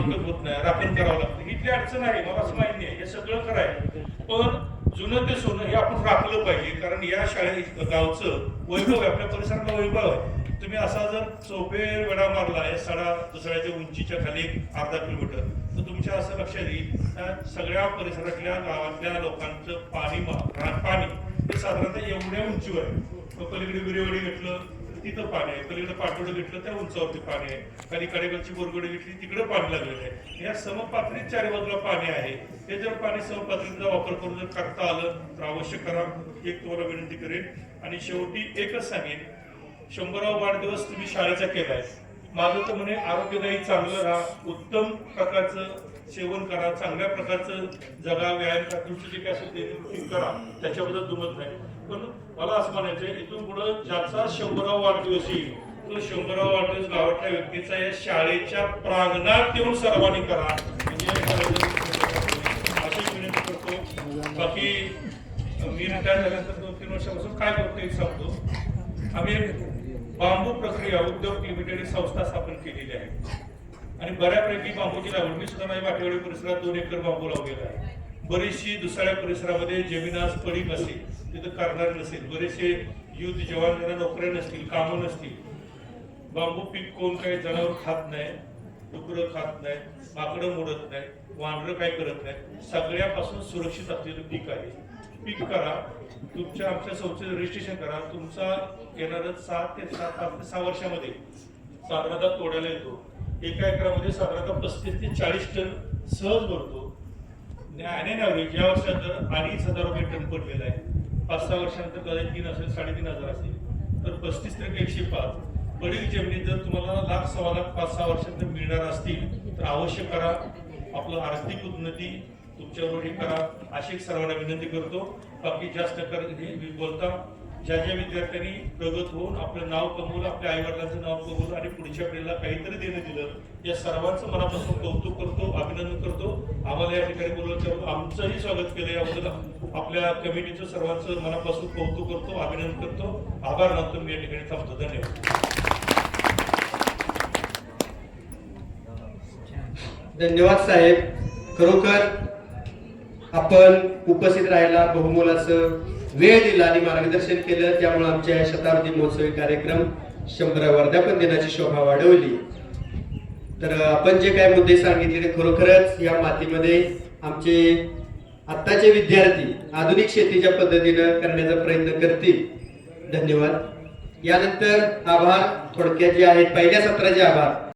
समाप्त होत नाही, राखण करावं लागतं. इथली अडचण आहे, मला असं माहिती आहे, हे सगळं करायचं. पण जुनं ते सोनं हे आपण राखलं पाहिजे, कारण या शाळेत गावचं वैभव आहे, आपल्या परिसरातला वैभव आहे. तुम्ही असा जर चोपे वेढा मारला या सडा दुसऱ्याच्या उंचीच्या खाली 1.5 किलोमीटर, तर तुमच्या असं लक्षात येईल त्या सगळ्या परिसरातल्या गावातल्या लोकांचं पाणी हे साधारणतः एवढ्या उंचीवर आहे. पलीकडे विरेवाडी घेतलं तिथं पाणी आहे, पलीकडे पाटोडं घेतलं त्या उंचावरती पाणी आहे, खाली कडेगावची बोरगडी घेतली तिकडे पाणी लागलेलं आहे. या समपात्रीत चारी बाजूला पाणी आहे. हे जर पाणी समपात्रीचा वापर करून जर करता आलं तर अवश्य करा, एक तुम्हाला विनंती करेन. आणि शेवटी एकच सांगेन, 100वा वाढदिवस तुम्ही शाळेचा केलाय, माझं तर म्हणे आरोग्यदायी चांगलं राहा, उत्तम प्रकारचं सेवन करा, चांगल्या प्रकारचं जगा, व्यायाम करा, तुमचं जे काय असेल ते करा, त्याच्याबद्दल दुमत नाही. पण मला असं म्हणायचंय, इथून पुढं ज्याचा 100वा वाढदिवस येईल तो 100वा वाढदिवस गावातल्या व्यक्तीचा या शाळेच्या प्रांगणात येऊन सर्वांनी करा, म्हणजे अशी विनंती करतो. बाकी मी रिटायर झाल्यानंतर 2-3 वर्षापासून काय करतो एक सांगतो. आम्ही बांबू प्रक्रिया उद्योग लिमिटेड संस्था स्थापन केलेली आहे आणि बऱ्यापैकी बांबूची लागवड, मी सुद्धा माझ्या वाटेवाडी परिसरात 2 एकर बांबू लावलेला आहे. बरीचशी दुसऱ्या परिसरामध्ये जमीन आज पडीक असेल, तिथं करणार नसेल, बरेचसे युद्ध जवान ज्यांना नोकऱ्या नसतील, कामं नसतील, बांबू पीक कोण काही जनावर खात नाही, डुकरं खात नाही, माकडं मोडत नाही, वानरं काय करत नाही, सगळ्यापासून सुरक्षित असलेलं पीक आहे. पीक करा, तुमच्या आमच्या संस्थेचं रजिस्ट्रेशन करा. तुमचा येणारं 7 ते 6 वर्षामध्ये साधारणतः तोडायला येतो. एका एकरामध्ये साधारणतः 35 ते 40 टन सहज भरतो. ॲव्हरेज या वर्षात जर 2,500 रुपये टन पडलेला आहे, 5-6 वर्षानंतर कदाचित 3 असेल, 3,500 असेल, तर 35 × 105 पडीक जमिनीत जर तुम्हाला 1,00,000-1.25 लाख 5-6 वर्षात मिळणार असतील तर अवश्य करा. आपलं आर्थिक उन्नती तुमच्याबरोबर हे करा, अशी सर्वांना विनंती करतो. बाकी जास्त बोलता ज्या विद्यार्थ्यांनी प्रगत होऊन आपलं नाव कमवलं, आपल्या आई वडिलांचं नाव कमवलं आणि पुढच्या पिढीला काहीतरी देणं दिलं, या सर्वांचं मनापासून कौतुक करतो, अभिनंदन करतो. आम्हाला या ठिकाणी बोलवलं त्यामुळे आमचंही स्वागत केलं, याबद्दल आपल्या कमिटीचं सर्वांचं मनापासून कौतुक करतो, अभिनंदन करतो, आभार मानतो. मी या ठिकाणी थांबतो. धन्यवाद. धन्यवाद साहेब, खरोखर आपण उपस्थित राहायला बहुमोलाचं वेळ दिला आणि मार्गदर्शन केलं, त्यामुळे आमच्या शताब्दी महोत्सवी कार्यक्रम 100व्या वर्धापन दिनाची शोभा वाढवली. तर आपण जे काय मुद्दे सांगितले खरोखरच या मातीमध्ये आमचे आत्ताचे विद्यार्थी आधुनिक शेतीच्या पद्धतीनं करण्याचा प्रयत्न करतील. धन्यवाद. यानंतर आभार थोडक्यात जे आहेत, पहिल्या सत्राचे आभार